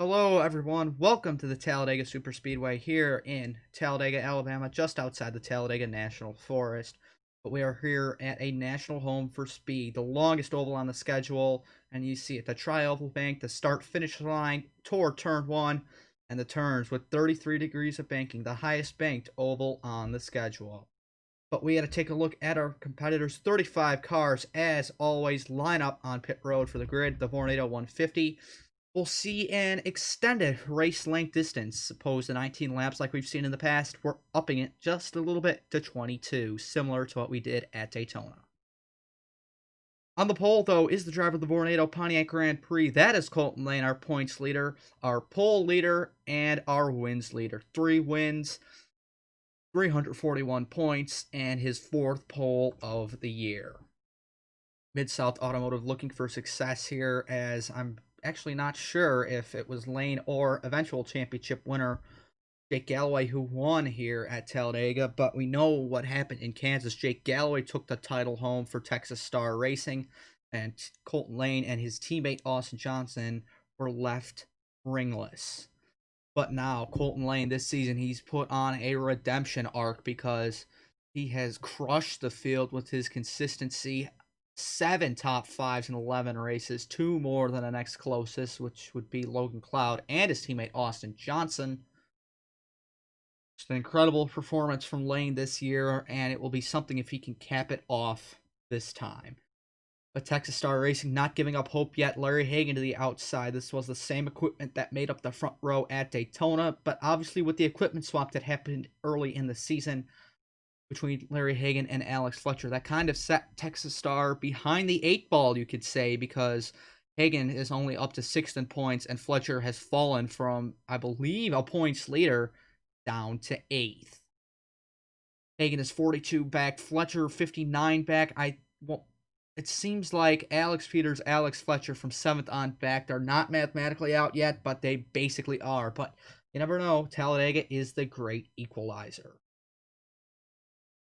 Hello, everyone. Welcome to the Talladega Superspeedway here in Talladega, Alabama, just outside the Talladega National Forest. But we are here at a national home for speed, the longest oval on the schedule. And you see it, the tri-oval bank, the start-finish line toward turn one, and the turns with 33 degrees of banking, the highest banked oval on the schedule. But we had to take a look at our competitors. 35 cars, as always, line up on pit road for the grid. The Vornado 150. We'll see an extended race length distance, opposed to 19 laps like we've seen in the past. We're upping it just a little bit to 22, similar to what we did at Daytona. On the pole, though, is the driver of the Vornado Pontiac Grand Prix. That is Colton Lane, our points leader, our pole leader, and our wins leader. 3 wins, 341 points, and his 4th pole of the year. Mid-South Automotive looking for success here, as I'm actually not sure if it was Lane or eventual championship winner Jake Galloway who won here at Talladega, but we know what happened in Kansas. Jake Galloway took the title home for Texas Star Racing, and Colton Lane and his teammate Austin Johnson were left ringless. But now, Colton Lane, this season, he's put on a redemption arc because he has crushed the field with his consistency. 7 top 5s in 11 races, 2 more than the next closest, which would be Logan Cloud and his teammate Austin Johnson. It's an incredible performance from Lane this year, and it will be something if he can cap it off this time. But Texas Star Racing not giving up hope yet. Larry Hagan to the outside. This was the same equipment that made up the front row at Daytona, but obviously with the equipment swap that happened early in the season between Larry Hagan and Alex Fletcher, that kind of set Texas Star behind the 8 ball, you could say, because Hagan is only up to 6th in points, and Fletcher has fallen from, I believe, a points leader down to 8th. Hagan is 42 back, Fletcher 59 back. It seems like Alex Peters, Alex Fletcher from 7th on back, they're not mathematically out yet, but they basically are. But you never know. Talladega is the great equalizer.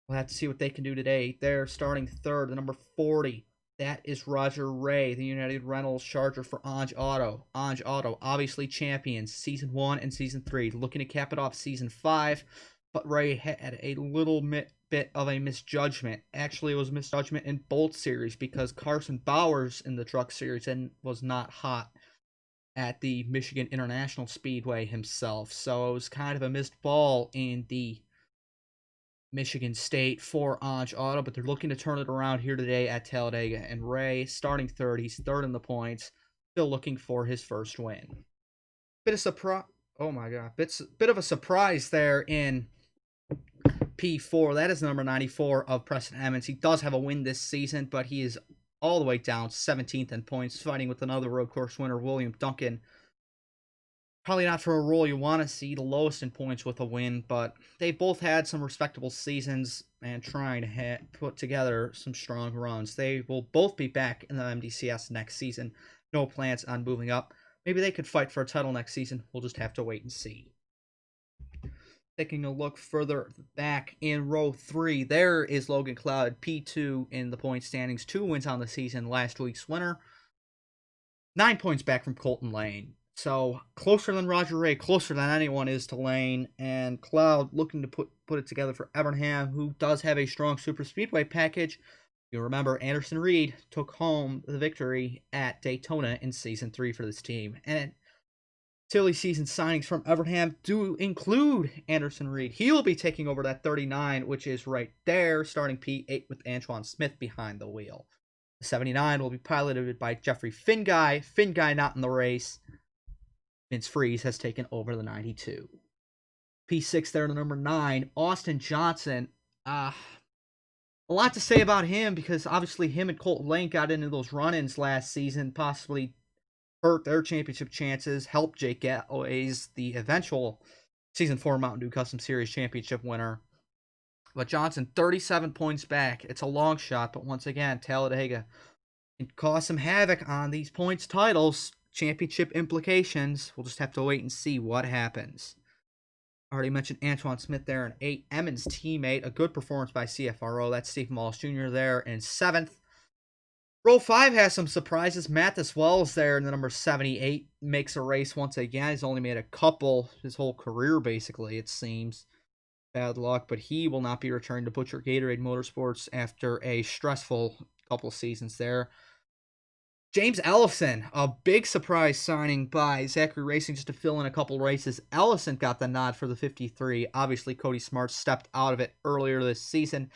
We'll have to see what they can do today. They're starting third, the number 40. That is Roger Ray, the United Rentals Charger for Ange Auto. Ange Auto, obviously champions, Season 1 and Season 3. Looking to cap it off Season 5, but Ray had a little bit of a misjudgment. Actually, it was misjudgment in both series because Carson Bowers in the truck series and was not hot at the Michigan International Speedway himself. So it was kind of a missed ball in the Michigan State for Ange Auto, but they're looking to turn it around here today at Talladega. And Ray, starting third, he's third in the points, still looking for his first win. Bit of surprise. Oh my God, bit of a surprise there in P4. That is number 94 of Preston Emmons. He does have a win this season, but he is all the way down 17th in points, fighting with another road course winner, William Duncan. Probably not for a role you want to see, the lowest in points with a win, but they both had some respectable seasons and trying to put together some strong runs. They will both be back in the MDCS next season. No plans on moving up. Maybe they could fight for a title next season. We'll just have to wait and see. Taking a look further back in row 3, there is Logan Cloud, P2 in the point standings. 2 wins on the season, last week's winner. 9 points back from Colton Lane. So closer than Roger Ray, closer than anyone is to Lane, and Cloud looking to put it together for Evernham, who does have a strong super speedway package. You'll remember Anderson Reed took home the victory at Daytona in Season 3 for this team. And silly season signings from Evernham do include Anderson Reed. He will be taking over that 39, which is right there, starting P8 with Antoine Smith behind the wheel. The 79 will be piloted by Jeffrey Finguy. Finguy not in the race. Vince Freeze has taken over the 92. P6 there to number 9, Austin Johnson. A lot to say about him because obviously him and Colton Lane got into those run-ins last season, possibly hurt their championship chances, helped Jake Galloway's the eventual Season 4 Mountain Dew Custom Series championship winner. But Johnson, 37 points back. It's a long shot, but once again, Talladega can cause some havoc on these points titles. Championship implications. We'll just have to wait and see what happens. Already mentioned Antoine Smith there in 8. Emmons' teammate, a good performance by CFRO. That's Stephen Wallace Jr. there in 7th. Row 5 has some surprises. Mathis Wells there in the number 78 makes a race once again. He's only made a couple his whole career, basically, it seems. Bad luck, but he will not be returning to Butcher Gatorade Motorsports after a stressful couple seasons there. James Ellison, a big surprise signing by Zachary Racing just to fill in a couple races. Ellison got the nod for the 53. Obviously, Cody Smart stepped out of it earlier this season.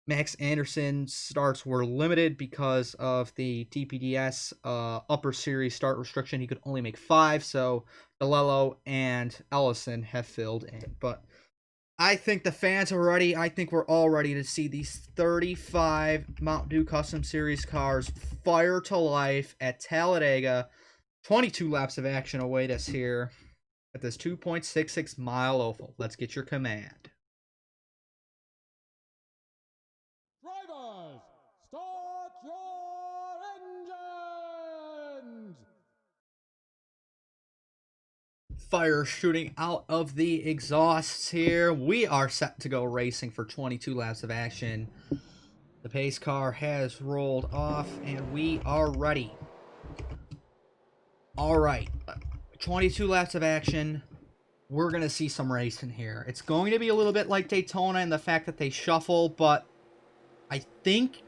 Max Anderson's starts were limited because of the DPDS upper series start restriction. He could only make 5, so DeLello and Ellison have filled in. But I think the fans are ready. I think we're all ready to see these 35 Mountain Dew Custom Series cars fire to life at Talladega. 22 laps of action await us here at this 2.66 mile oval. Let's get your command. Drivers, start your engines! Fire shooting out of the exhausts here. We are set to go racing for 22 laps of action. The pace car has rolled off and we are ready. All right, 22 laps of action. We're going to see some racing here. It's going to be a little bit like Daytona in the fact that they shuffle, but I think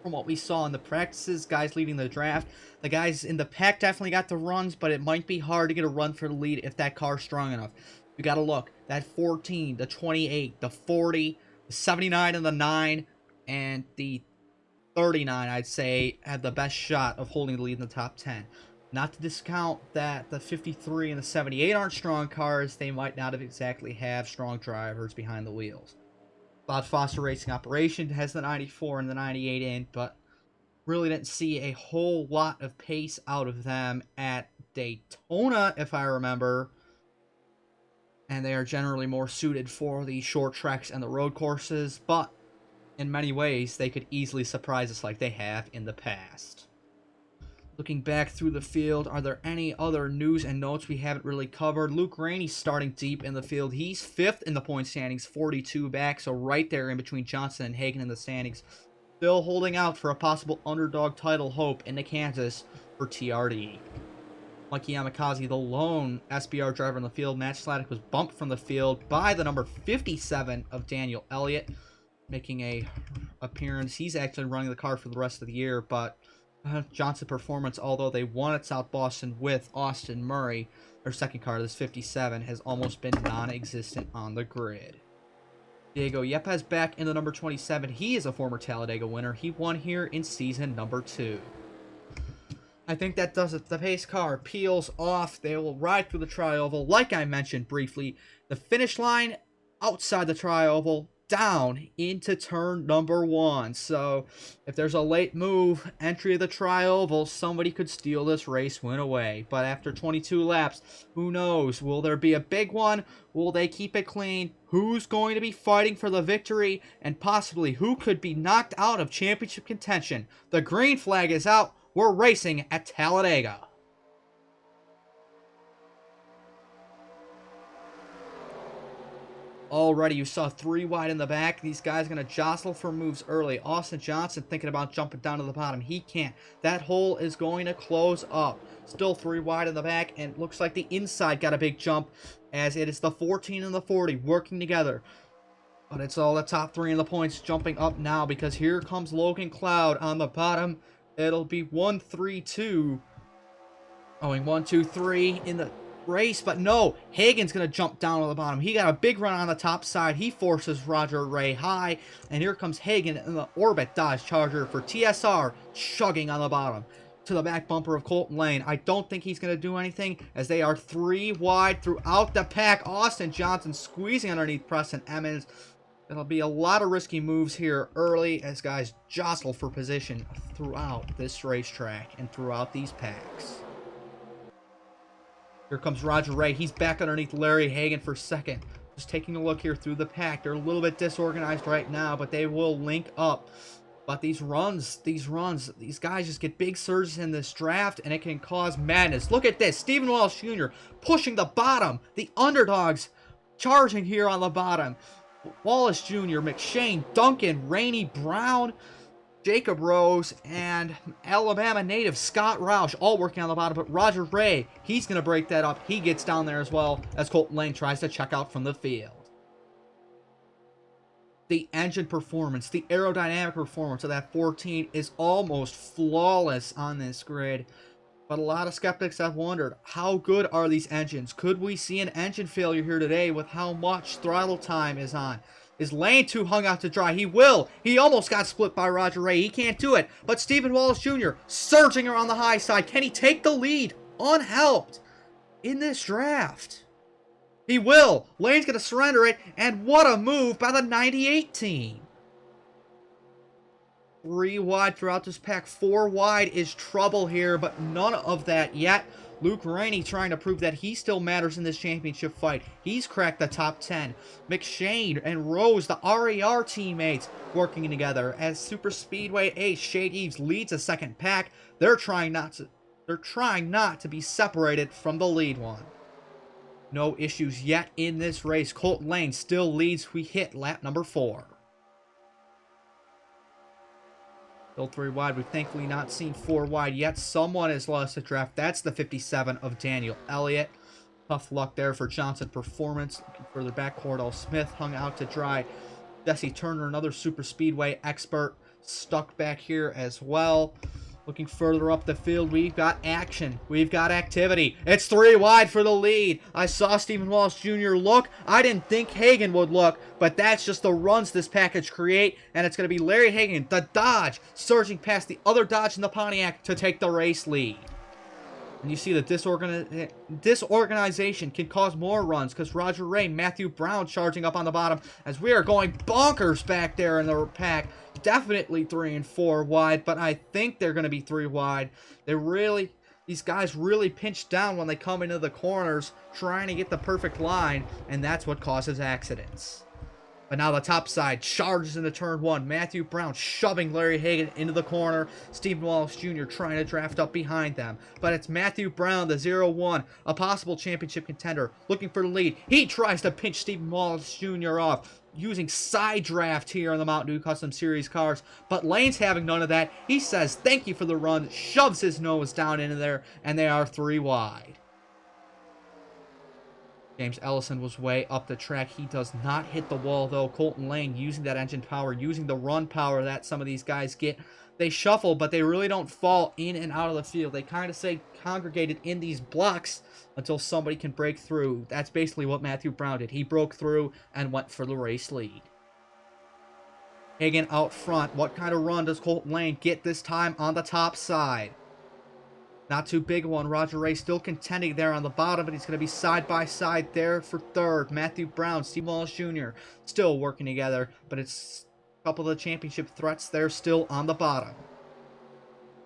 from what we saw in the practices, guys leading the draft, the guys in the pack definitely got the runs, but it might be hard to get a run for the lead if that car's strong enough. You got to look. That 14, the 28, the 40, the 79 and the 9, and the 39, I'd say, had the best shot of holding the lead in the top 10. Not to discount that the 53 and the 78 aren't strong cars. They might not have exactly have strong drivers behind the wheels. Bob Foster Racing Operation has the 94 and the 98 in, but really didn't see a whole lot of pace out of them at Daytona, if I remember. And they are generally more suited for the short tracks and the road courses, but in many ways, they could easily surprise us like they have in the past. Looking back through the field, are there any other news and notes we haven't really covered? Luke Rainey's starting deep in the field. He's 5th in the point standings, 42 back, so right there in between Johnson and Hagan in the standings. Still holding out for a possible underdog title hope into Kansas for TRD. Mikey Yamakaze, the lone SBR driver in the field. Matt Sladek was bumped from the field by the number 57 of Daniel Elliott, making a appearance. He's actually running the car for the rest of the year, but Johnson Performance, although they won at South Boston with Austin Murray, their second car, this 57, has almost been non-existent on the grid. Diego Yepes back in the number 27. He is a former Talladega winner. He won here in season number 2. I think that does it. The pace car peels off. They will ride through the tri-oval. Like I mentioned briefly, the finish line outside the tri-oval, down into turn number 1. So if there's a late move, entry of the tri-oval, somebody could steal this race win away. But after 22 laps, who knows? Will there be a big one? Will they keep it clean? Who's going to be fighting for the victory? And possibly who could be knocked out of championship contention? The green flag is out. We're racing at Talladega. Already, you saw 3 wide in the back. These guys are going to jostle for moves early. Austin Johnson thinking about jumping down to the bottom. He can't. That hole is going to close up. Still 3 wide in the back, and it looks like the inside got a big jump as it is the 14 and the 40 working together. But it's all the top 3 in the points jumping up now because here comes Logan Cloud on the bottom. It'll be 1-3-2. Going 1-2-3 in the race, but no, Hagan's going to jump down on the bottom. He got a big run on the top side. He forces Roger Ray high, and here comes Hagan in the Orbit Dodge Charger for TSR, chugging on the bottom to the back bumper of Colton Lane. I don't think he's going to do anything as they are 3 wide throughout the pack. Austin Johnson squeezing underneath Preston Emmons. It'll be a lot of risky moves here early as guys jostle for position throughout this racetrack and throughout these packs. Here comes Roger Ray. He's back underneath Larry Hagan for second. Just taking a look here through the pack. They're a little bit disorganized right now, but they will link up. But these guys just get big surges in this draft, and it can cause madness. Look at this. Stephen Welsh Jr. pushing the bottom. The underdogs charging here on the bottom. Wallace Jr., McShane, Duncan, Rainey, Brown. Jacob Rose and Alabama native Scott Roush all working on the bottom, but Roger Ray, he's going to break that up. He gets down there as well as Colton Lane tries to check out from the field. The engine performance, the aerodynamic performance of that 14 is almost flawless on this grid. But a lot of skeptics have wondered, how good are these engines? Could we see an engine failure here today with how much throttle time is on? Is Lane too hung out to dry? He will. He almost got split by Roger Ray. He can't do it. But Stephen Wallace Jr. surging around the high side. Can he take the lead unhelped in this draft? He will. Lane's going to surrender it. And what a move by the 98 team. 3 wide throughout this pack. 4 wide is trouble here, but none of that yet. Luke Rainey trying to prove that he still matters in this championship fight. He's cracked the top 10. McShane and Rose, the RAR teammates, working together as Super Speedway ace Shade Eves leads a second pack. They're trying not to be separated from the lead one. No issues yet in this race. Colton Lane still leads. We hit lap number 4. Still 3 wide. We've thankfully not seen 4 wide yet. Someone has lost the draft. That's the 57 of Daniel Elliott. Tough luck there for Johnson Performance. Looking further back, Cordell Smith hung out to dry. Jesse Turner, another super speedway expert, stuck back here as well. Looking further up the field, we've got action. We've got activity. It's 3 wide for the lead. I saw Stephen Wallace Jr. look. I didn't think Hagan would look, but that's just the runs this package create, and it's going to be Larry Hagan, the Dodge, surging past the other Dodge in the Pontiac to take the race lead. And you see that disorganization can cause more runs because Roger Ray, Matthew Brown charging up on the bottom as we are going bonkers back there in the pack. Definitely 3 and 4 wide, but I think they're going to be 3 wide. These guys really pinch down when they come into the corners trying to get the perfect line, and that's what causes accidents. But now the top side charges into turn 1. Matthew Brown shoving Larry Hagan into the corner. Stephen Wallace Jr. trying to draft up behind them. But it's Matthew Brown, the 0-1, a possible championship contender, looking for the lead. He tries to pinch Stephen Wallace Jr. off, using side draft here on the Mountain Dew Custom Series cars. But Lane's having none of that. He says thank you for the run, shoves his nose down into there, and they are 3 wide. James Ellison was way up the track. He does not hit the wall, though. Colton Lane using that engine power, using the run power that some of these guys get. They shuffle, but they really don't fall in and out of the field. They kind of stay congregated in these blocks until somebody can break through. That's basically what Matthew Brown did. He broke through and went for the race lead. Hagan out front. What kind of run does Colton Lane get this time on the top side? Not too big one. Roger Ray still contending there on the bottom, but he's going to be side by side there for third. Matthew Brown, Steve Wallace Jr. still working together, but it's a couple of the championship threats there still on the bottom.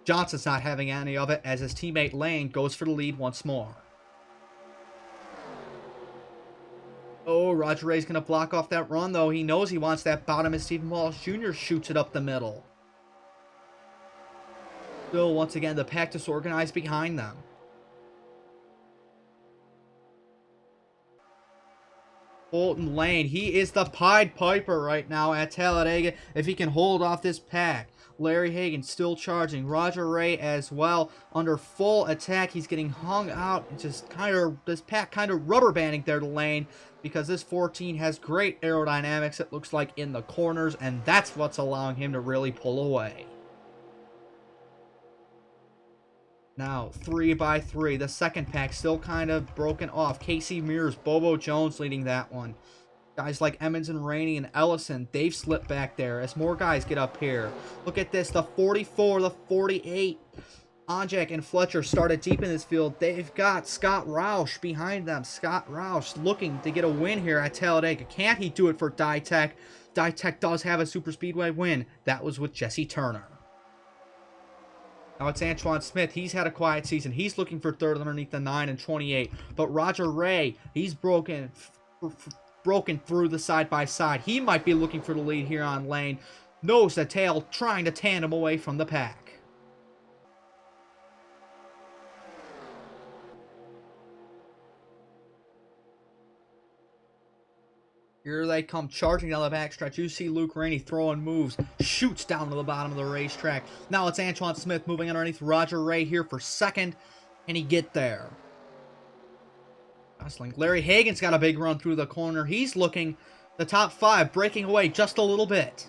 Johnson's not having any of it as his teammate Lane goes for the lead once more. Oh, Roger Ray's going to block off that run, though. He knows he wants that bottom as Stephen Wallace Jr. shoots it up the middle. Still, once again, the pack disorganized behind them. Colton Lane, he is the Pied Piper right now at Talladega if he can hold off this pack. Larry Hagan still charging. Roger Ray as well under full attack. He's getting hung out. Just this pack kind of rubber banding there to Lane because this 14 has great aerodynamics, it looks like, in the corners, and that's what's allowing him to really pull away. Now, 3 by 3. The second pack still kind of broken off. Casey Mears, Bobo Jones leading that one. Guys like Emmons and Rainey and Ellison, they've slipped back there as more guys get up here. Look at this, the 44, the 48. Onjak and Fletcher started deep in this field. They've got Scott Roush behind them. Scott Roush looking to get a win here at Talladega. Can't he do it for Ditech? Ditech does have a super speedway win. That was with Jesse Turner. Now it's Antoine Smith. He's had a quiet season. He's looking for third underneath the 9 and 28. But Roger Ray, he's broken through the side-by-side. He might be looking for the lead here on Lane. Nose to tail, trying to tandem away from the pack. Here they come charging down the backstretch. You see Luke Rainey throwing moves, shoots down to the bottom of the racetrack. Now it's Antoine Smith moving underneath Roger Ray here for second. Can he get there? Hustling. Larry Hagan's got a big run through the corner. He's looking the top 5, breaking away just a little bit.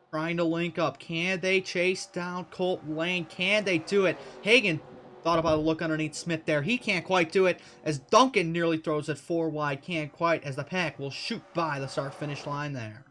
Trying to link up. Can they chase down Colt Lane? Can they do it? Hagan thought about a look underneath Smith there. He can't quite do it as Duncan nearly throws it 4 wide. Can't quite as the pack will shoot by the start-finish line there.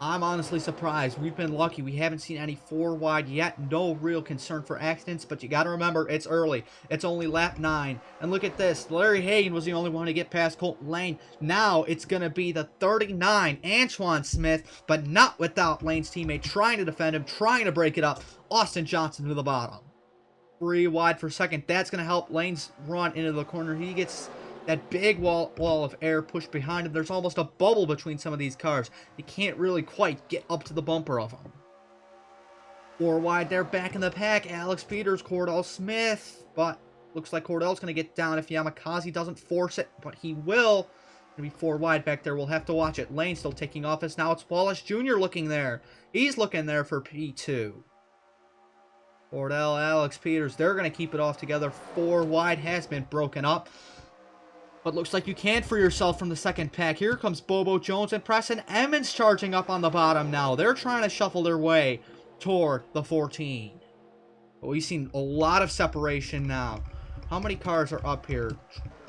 I'm honestly surprised. We've been lucky. We haven't seen any 4 wide yet. No real concern for accidents, but you got to remember, it's early. It's only lap 9. And look at this. Larry Hagan was the only one to get past Colt Lane. Now it's going to be the 39, Antoine Smith, but not without Lane's teammate trying to defend him, trying to break it up. Austin Johnson to the bottom. 3 wide for second. That's going to help Lane's run into the corner. He gets that big wall of air pushed behind him. There's almost a bubble between some of these cars. You can't really quite get up to the bumper of them. 4 wide there, back in the pack. Alex Peters, Cordell Smith. But looks like Cordell's going to get down if Yamakaze doesn't force it. But he will. Going to be 4 wide back there. We'll have to watch it. Lane still taking office. Now it's Wallace Jr. looking there. He's looking there for P2. Cordell, Alex Peters, they're going to keep it off together. 4 wide has been broken up. But looks like you can't free yourself from the second pack. Here comes Bobo Jones and Preston Emmons charging up on the bottom now. They're trying to shuffle their way toward the 14. But we've seen a lot of separation now. How many cars are up here?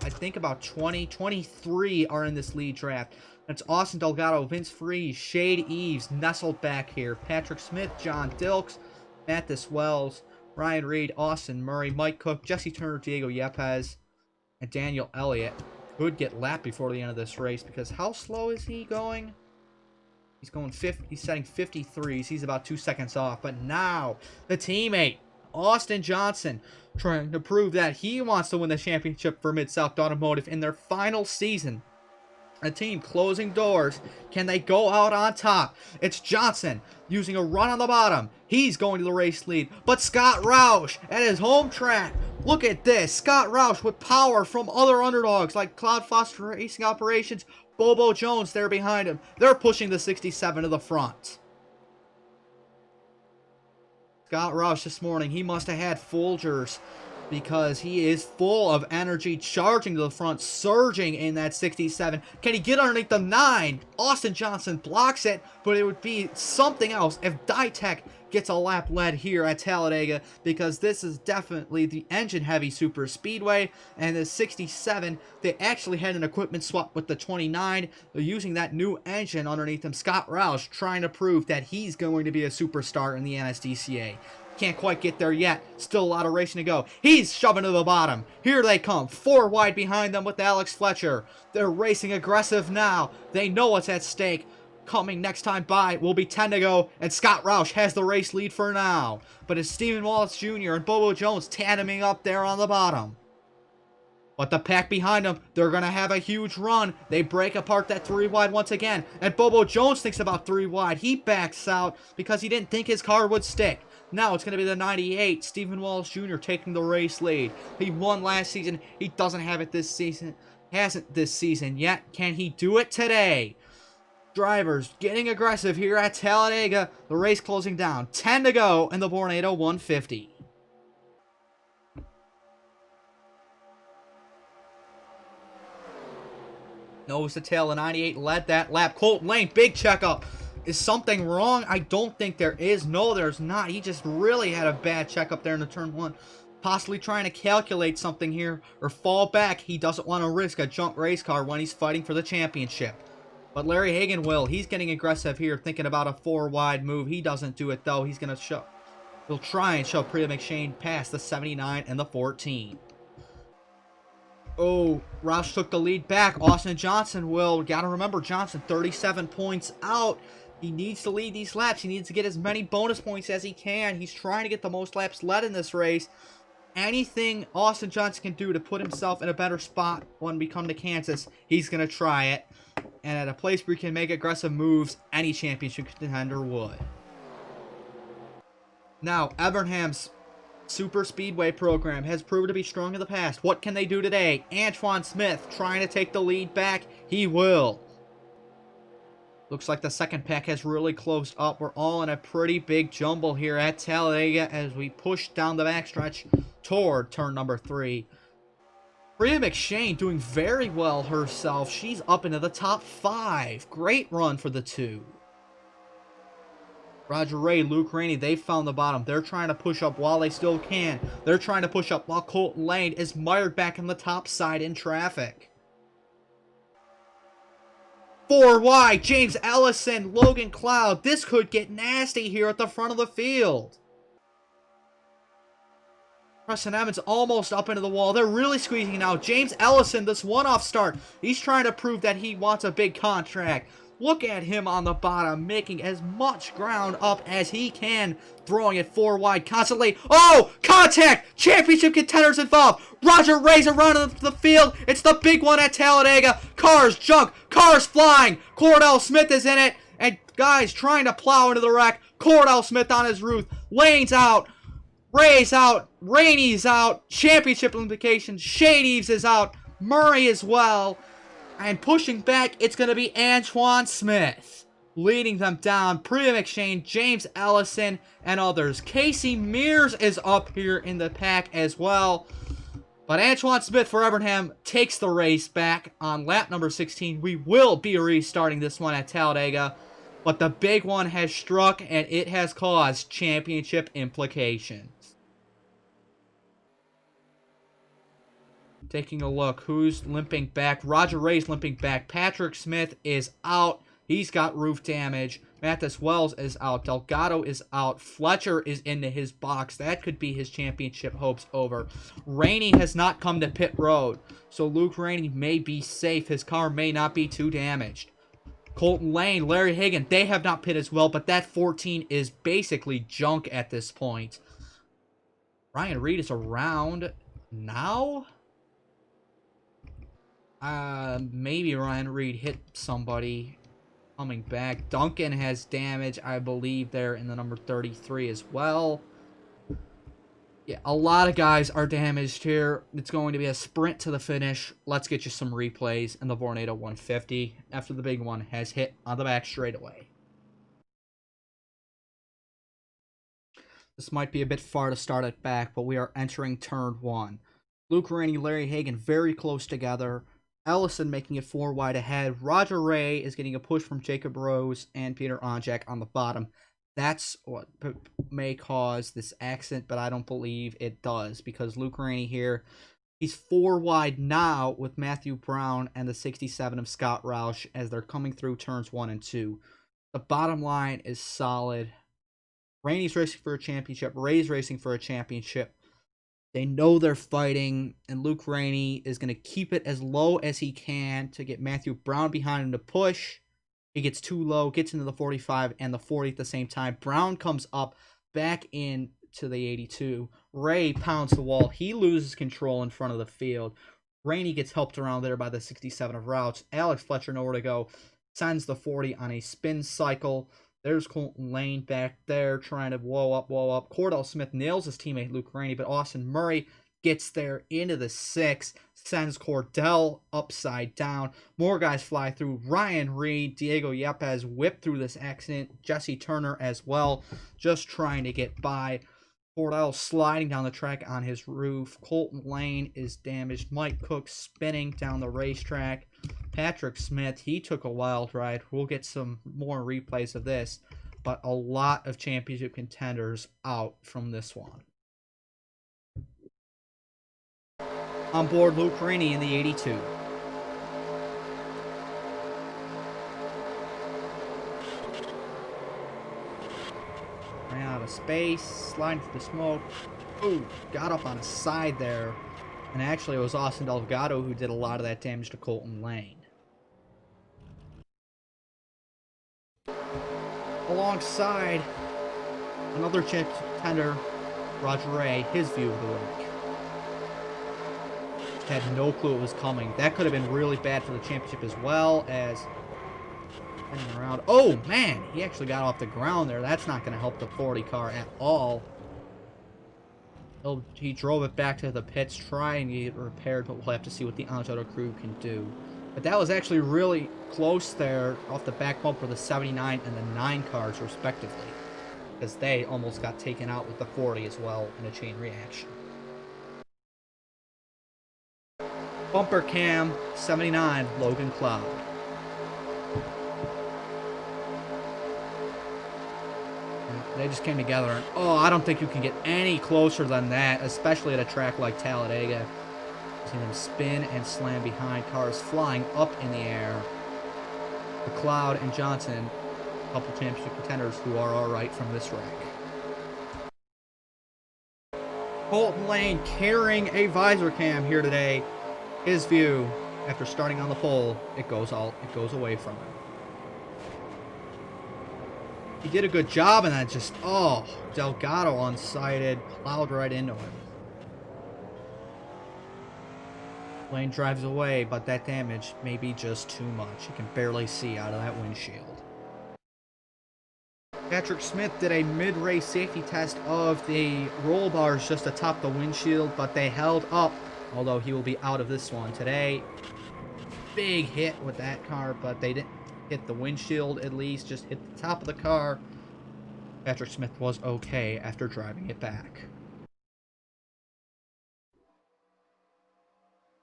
I think about 20, 23 are in this lead draft. That's Austin Delgado, Vince Freeze, Shade Eves nestled back here. Patrick Smith, John Dilks, Mathis Wells, Ryan Reed, Austin Murray, Mike Cook, Jesse Turner, Diego Yepes, and Daniel Elliott could get lapped before the end of this race, because how slow is he going? He's going 50. He's setting 53s. He's about 2 seconds off. But now the teammate Austin Johnson trying to prove that he wants to win the championship for Mid-South Automotive in their final season. A team closing doors. Can they go out on top? It's Johnson using a run on the bottom. He's going to the race lead. But Scott Roush at his home track. Look at this. Scott Roush with power from other underdogs like Cloud Foster Racing Operations. Bobo Jones there behind him. They're pushing the 67 to the front. Scott Roush this morning, he must have had Folgers, because he is full of energy, charging to the front, surging in that 67. Can he get underneath the 9? Austin Johnson blocks it, but it would be something else if Ditech gets a lap lead here at Talladega, because this is definitely the engine-heavy super speedway, and the 67, they actually had an equipment swap with the 29. They're using that new engine underneath them. Scott Roush trying to prove that he's going to be a superstar in the NSDCA. Can't quite get there yet. Still a lot of racing to go. He's shoving to the bottom. Here they come. 4 wide behind them with Alex Fletcher. They're racing aggressive now. They know what's at stake. Coming next time by will be 10 to go, and Scott Roush has the race lead for now. But it's Stephen Wallace Jr. and Bobo Jones tandeming up there on the bottom. But the pack behind them, they're going to have a huge run. They break apart that 3 wide once again. And Bobo Jones thinks about 3 wide. He backs out because he didn't think his car would stick. Now it's going to be the 98, Stephen Wallace Jr. taking the race lead. He won last season. He doesn't have it this season. Hasn't this season yet. Can he do it today? Drivers getting aggressive here at Talladega. The race closing down. 10 to go in the Vornado 150. Nose to tail, the 98 led that lap. Colt Lane, big checkup. Is something wrong? I don't think there is. No, there's not. He just really had a bad checkup there in the turn 1. Possibly trying to calculate something here or fall back. He doesn't want to risk a junk race car when he's fighting for the championship. But Larry Hagan will. He's getting aggressive here, thinking about a 4 wide move. He doesn't do it, though. He's going to show. He'll try and shove Priya McShane past the 79 and the 14. Oh, Roush took the lead back. Austin Johnson will. Got to remember, Johnson 37 points out. He needs to lead these laps. He needs to get as many bonus points as he can. He's trying to get the most laps led in this race. Anything Austin Johnson can do to put himself in a better spot when we come to Kansas, he's going to try it. And at a place where he can make aggressive moves, any championship contender would. Now, Evernham's Super Speedway program has proven to be strong in the past. What can they do today? Antoine Smith trying to take the lead back. He will. Looks like the second pack has really closed up. We're all in a pretty big jumble here at Talladega as we push down the backstretch toward turn number 3. Bria McShane doing very well herself. She's up into the top 5. Great run for the two. Roger Ray, Luke Rainey, they found the bottom. They're trying to push up while they still can. They're trying to push up while Colton Lane is mired back on the top side in traffic. 4 wide, James Ellison, Logan Cloud. This could get nasty here at the front of the field. Preston Evans almost up into the wall. They're really squeezing now. James Ellison, this one-off start. He's trying to prove that he wants a big contract. Look at him on the bottom, making as much ground up as he can, throwing it 4 wide constantly. Oh, contact! Championship contenders involved. Roger Ray's around the field. It's the big one at Talladega. Cars junk, cars flying. Cordell Smith is in it, and guys trying to plow into the wreck. Cordell Smith on his roof. Lane's out. Ray's out. Rainey's out. Championship implications. Shane Eves is out. Murray as well. And pushing back, it's going to be Antoine Smith. Leading them down, Bria McShane, James Ellison, and others. Casey Mears is up here in the pack as well. But Antoine Smith for Evernham takes the race back on lap number 16. We will be restarting this one at Talladega. But the big one has struck, and it has caused championship implications. Taking a look, who's limping back? Roger Ray's limping back. Patrick Smith is out. He's got roof damage. Mathis Wells is out. Delgado is out. Fletcher is into his box. That could be his championship hopes over. Rainey has not come to pit road, so Luke Rainey may be safe. His car may not be too damaged. Colton Lane, Larry Hagan, they have not pit as well, but that 14 is basically junk at this point. Ryan Reed is around now. Maybe Ryan Reed hit somebody coming back. Duncan has damage, I believe, there in the number 33 as well. Yeah, a lot of guys are damaged here. It's going to be a sprint to the finish. Let's get you some replays in the Vornado 150 after the big one has hit on the back straightaway. This might be a bit far to start it back, but we are entering turn 1. Luke Rainey, Larry Hagan very close together. Ellison making it 4 wide ahead. Roger Ray is getting a push from Jacob Rose and Peter Onjak on the bottom. That's what may cause this accident, but I don't believe it does because Luke Rainey here, he's 4 wide now with Matthew Brown and the 67 of Scott Roush as they're coming through turns 1 and 2. The bottom line is solid. Rainey's racing for a championship. Ray's racing for a championship. They know they're fighting, and Luke Rainey is going to keep it as low as he can to get Matthew Brown behind him to push. He gets too low, gets into the 45 and the 40 at the same time. Brown comes up back into the 82. Ray pounds the wall. He loses control in front of the field. Rainey gets helped around there by the 67 of Routes. Alex Fletcher nowhere to go. Sends the 40 on a spin cycle. There's Colton Lane back there trying to blow up. Cordell Smith nails his teammate Luke Rainey, but Austin Murray gets there into the 6, sends Cordell upside down. More guys fly through. Ryan Reed, Diego Yepes whipped through this accident. Jesse Turner as well, just trying to get by. Cordell sliding down the track on his roof. Colton Lane is damaged. Mike Cook spinning down the racetrack. Patrick Smith, he took a wild ride. We'll get some more replays of this, but a lot of championship contenders out from this one. On board Luke Rainey in the 82. Ran out of space, sliding through the smoke. Ooh, got up on his side there. And actually it was Austin Delgado who did a lot of that damage to Colton Lane. Alongside another contender, Roger Ray, his view of the wreck. Had no clue it was coming. That could have been really bad for the championship as well as spinning around. Oh man, he actually got off the ground there. That's not going to help the 40 car at all. He drove it back to the pits trying to get it repaired, but we'll have to see what the Untitled crew can do. But that was actually really close there off the back bumper, the 79 and the 9 cars respectively, because they almost got taken out with the 40 as well in a chain reaction. Bumper cam 79 Logan Cloud. They just came together, and oh, I don't think you can get any closer than that, especially at a track like Talladega. Seeing them spin and slam behind, cars flying up in the air. McLeod and Johnson, a couple championship contenders who are alright from this rack. Colton Lane carrying a visor cam here today. His view, after starting on the pole, it goes away from him. He did a good job, and then just, oh, Delgado unsighted, plowed right into him. Lane drives away, but that damage may be just too much. You can barely see out of that windshield. Patrick Smith did a mid-race safety test of the roll bars just atop the windshield, but they held up, although he will be out of this one today. Big hit with that car, but they didn't hit the windshield at least, just hit the top of the car. Patrick Smith was okay after driving it back.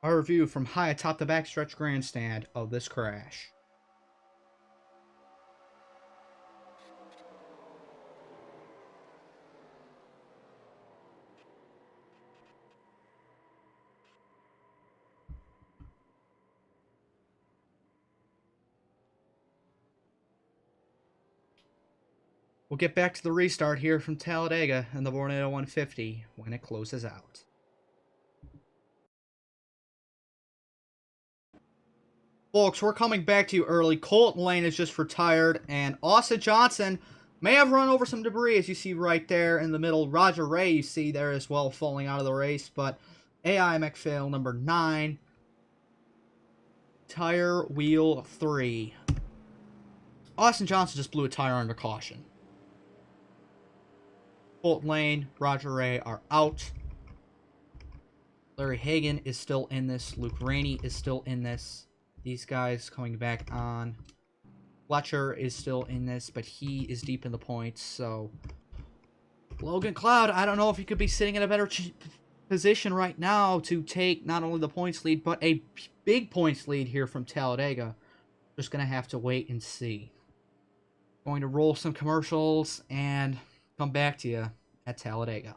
Our review from high atop the backstretch grandstand of this crash. We'll get back to the restart here from Talladega and the Vornado 150 when it closes out. Folks, we're coming back to you early. Colton Lane is just retired, and Austin Johnson may have run over some debris, as you see right there in the middle. Roger Ray, you see there as well, falling out of the race, but AI McPhail, number 9. Tire wheel 3. Austin Johnson just blew a tire under caution. Colton Lane, Roger Ray are out. Larry Hagan is still in this. Luke Rainey is still in this. These guys coming back on. Fletcher is still in this, but he is deep in the points, so... Logan Cloud, I don't know if he could be sitting in a better position right now to take not only the points lead, but a big points lead here from Talladega. Just going to have to wait and see. Going to roll some commercials and come back to you at Talladega.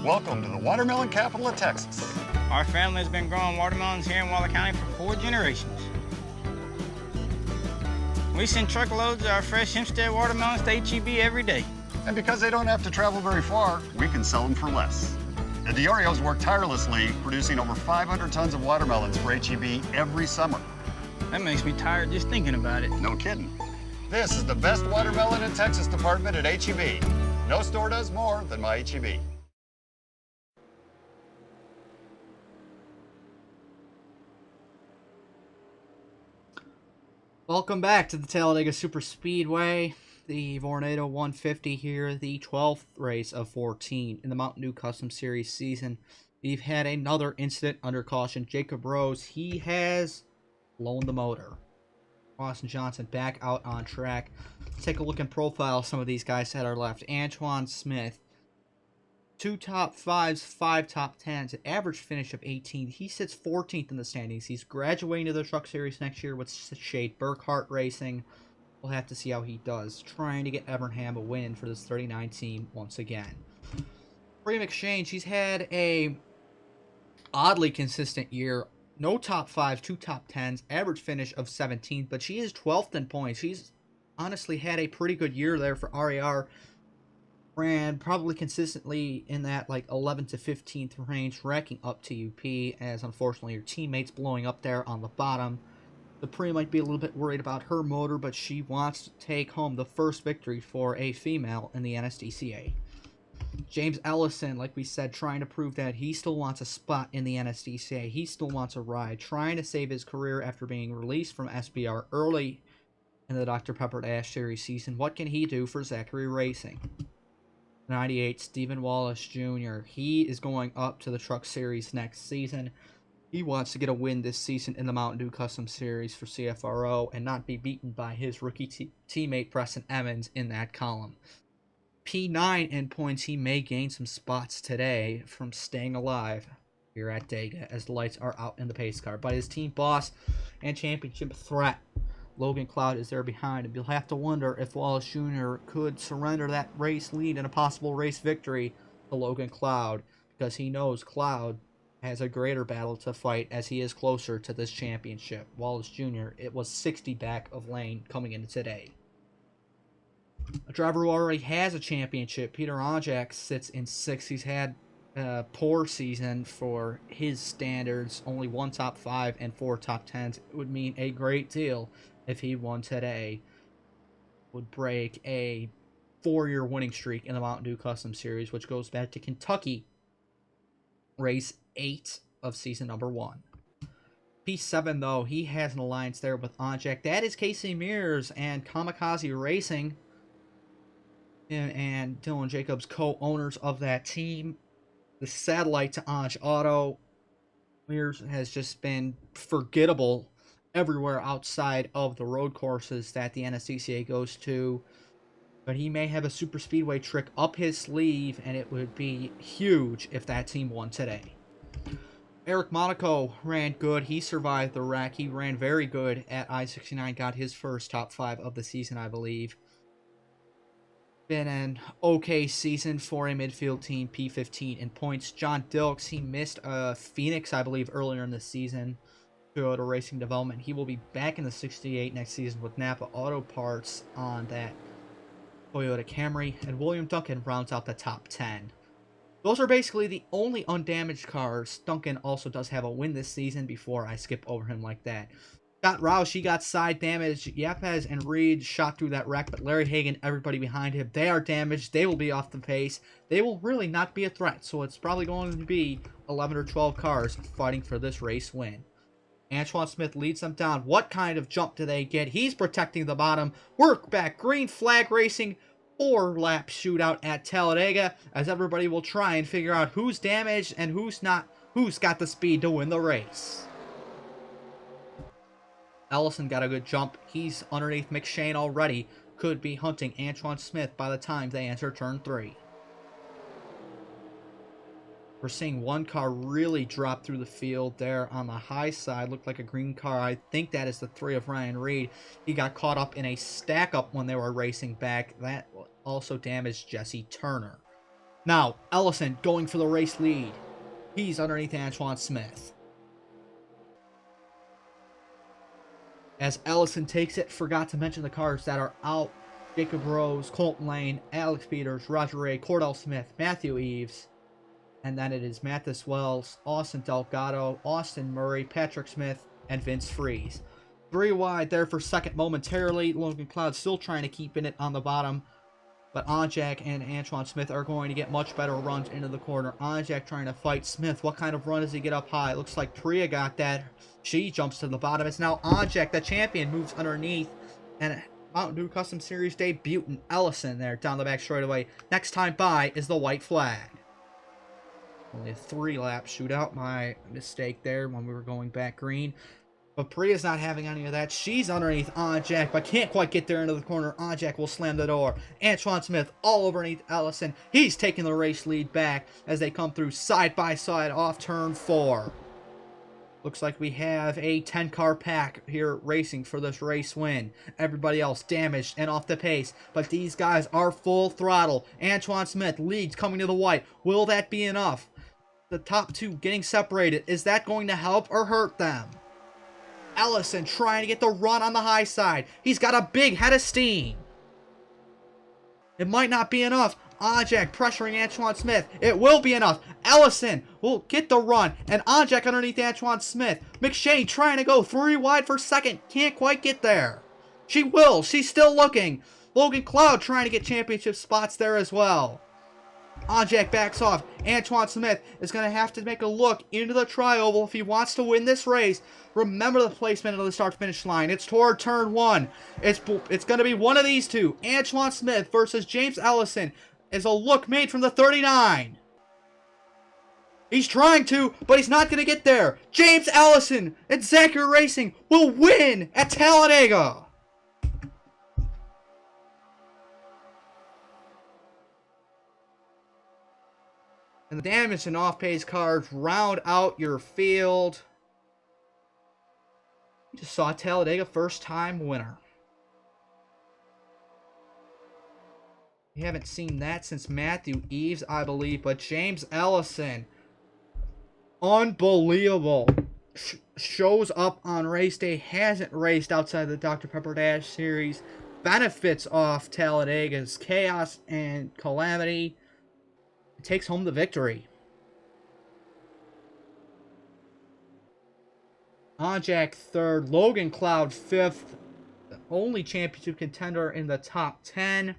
Welcome to the watermelon capital of Texas. Our family has been growing watermelons here in Waller County for 4 generations. We send truckloads of our fresh Hempstead watermelons to HEB every day. And because they don't have to travel very far, we can sell them for less. The DiOrios work tirelessly, producing over 500 tons of watermelons for HEB every summer. That makes me tired just thinking about it. No kidding. This is the best watermelon in Texas department at HEB. No store does more than my HEB. Welcome back to the Talladega Super Speedway, the Vornado 150 here, the 12th race of 14 in the Mountain Dew Custom Series season. We've had another incident under caution. Jacob Rose, he has blown the motor. Austin Johnson back out on track. Let's take a look and profile some of these guys that are left. Antoine Smith, 2 top 5s, 5 top 10s, an average finish of 18th. He sits 14th in the standings. He's graduating to the Truck Series next year with Shade Burkhart Racing. We'll have to see how he does. Trying to get Evernham a win for this 39 team once again. Bree McShane, she's had a oddly consistent year. No top 5s, 2 top 10s, average finish of 17th, but she is 12th in points. She's honestly had a pretty good year there for RAR. Ran probably consistently in that like 11th to 15th range, racking up to UP, as unfortunately her teammates blowing up there on the bottom. The Pre might be a little bit worried about her motor, but she wants to take home the first victory for a female in the NSDCA. James Ellison, like we said, trying to prove that he still wants a spot in the NSDCA. He still wants a ride, trying to save his career after being released from SBR early in the Dr. Pepper Dash Series season. What can he do for Zachary Racing? 98, Stephen Wallace Jr. He is going up to the Truck Series next season. He wants to get a win this season in the Mountain Dew Custom Series for CFRO and not be beaten by his rookie teammate Preston Evans in that column. P9 in points. He may gain some spots today from staying alive here at Dega as the lights are out in the pace car. But his team boss and championship threat, Logan Cloud, is there behind him. You'll have to wonder if Wallace Jr. could surrender that race lead and a possible race victory to Logan Cloud, because he knows Cloud has a greater battle to fight as he is closer to this championship. Wallace Jr., it was 60 back of Lane coming into today. A driver who already has a championship, Peter Onjak, sits in 6th. He's had a poor season for his standards, only 1 top 5 and 4 top 10s. It would mean a great deal if he won today. Would break a 4-year winning streak in the Mountain Dew Custom Series, which goes back to Kentucky, race 8 of season number 1. P7, though, he has an alliance there with Onjak. That is Casey Mears and Kamikaze Racing and Dylan Jacobs, co-owners of that team. The satellite to Onj Auto. Mears has just been forgettable everywhere outside of the road courses that the NSDCA goes to. But he may have a super speedway trick up his sleeve, and it would be huge if that team won today. Eric Monaco ran good. He survived the wreck. He ran very good at I-69. Got his first top 5 of the season, I believe. Been an okay season for a midfield team. P15 in points. John Dilks, he missed Phoenix, I believe, earlier in the season. Toyota Racing Development. He will be back in the 68 next season with Napa Auto Parts on that Toyota Camry. And William Duncan rounds out the top 10. Those are basically the only undamaged cars. Duncan also does have a win this season before I skip over him like that. Scott Roush, he got side damage. Yapez and Reed shot through that wreck, but Larry Hagan, everybody behind him, they are damaged. They will be off the pace. They will really not be a threat, so it's probably going to be 11 or 12 cars fighting for this race win. Antoine Smith leads them down. What kind of jump do they get? He's protecting the bottom. Work back. Green flag racing. 4-lap shootout at Talladega, as everybody will try and figure out who's damaged and who's not, who's got the speed to win the race. Ellison got a good jump. He's underneath McShane already. Could be hunting Antoine Smith by the time they enter turn 3. We're seeing one car really drop through the field there on the high side. Looked like a green car. I think that is the 3 of Ryan Reed. He got caught up in a stack up when they were racing back. That also damaged Jesse Turner. Now, Ellison going for the race lead. He's underneath Antoine Smith. As Ellison takes it, forgot to mention the cars that are out. Jacob Rose, Colton Lane, Alex Peters, Roger Ray, Cordell Smith, Matthew Eves. And then it is Mathis Wells, Austin Delgado, Austin Murray, Patrick Smith, and Vince Freeze. 3 wide there for second momentarily. Logan Cloud still trying to keep in it on the bottom. But Onjak and Antoine Smith are going to get much better runs into the corner. Onjak trying to fight Smith. What kind of run does he get up high? It looks like Priya got that. She jumps to the bottom. It's now Onjak, the champion, moves underneath. And Mountain Dew Custom Series debutant Ellison there down the back straightaway. Next time by is the white flag. Only a 3-lap shootout. My mistake there when we were going back green. But Priya's not having any of that. She's underneath Onjak, but can't quite get there into the corner. Onjak will slam the door. Antoine Smith all underneath Ellison. He's taking the race lead back as they come through side by side off turn 4. Looks like we have a 10-car pack here racing for this race win. Everybody else damaged and off the pace, but these guys are full throttle. Antoine Smith leads coming to the white. Will that be enough? The top 2 getting separated. Is that going to help or hurt them? Ellison trying to get the run on the high side. He's got a big head of steam. It might not be enough. Onjak pressuring Antoine Smith. It will be enough. Ellison will get the run. And Onjak underneath Antoine Smith. McShane trying to go 3 wide for second. Can't quite get there. She will. She's still looking. Logan Cloud trying to get championship spots there as well. Onjak backs off. Antoine Smith is going to have to make a look into the tri-oval if he wants to win this race. Remember the placement of the start-finish line. It's toward turn 1. It's going to be one of these two. Antoine Smith versus James Ellison. is a look made from the 39. He's trying to, but he's not going to get there. James Ellison and Zachary Racing will win at Talladega. And the damaged and off-pace cars round out your field. You just saw Talladega first-time winner. You haven't seen that since Matthew Eves, I believe, but James Ellison, unbelievable. Shows up on race day, hasn't raced outside the Dr. Pepper Dash Series, benefits off Talladega's chaos and calamity, takes home the victory. Onjak third, Logan Cloud fifth, the only championship contender in the top 10.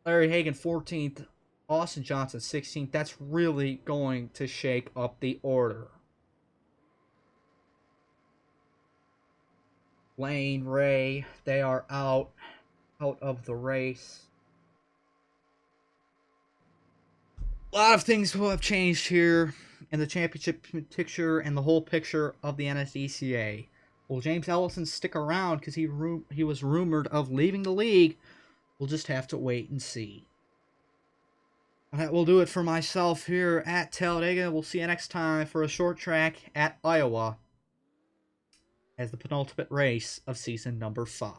Larry Hagan 14th, Austin Johnson 16th. That's really going to shake up the order. Lane, Ray, they are out of the race. A lot of things will have changed here in the championship picture and the whole picture of the NSDCA. Will James Ellison stick around because he was rumored of leaving the league? We'll just have to wait and see. That will do it for myself here at Talladega. We'll see you next time for a short track at Iowa as the penultimate race of season number 5.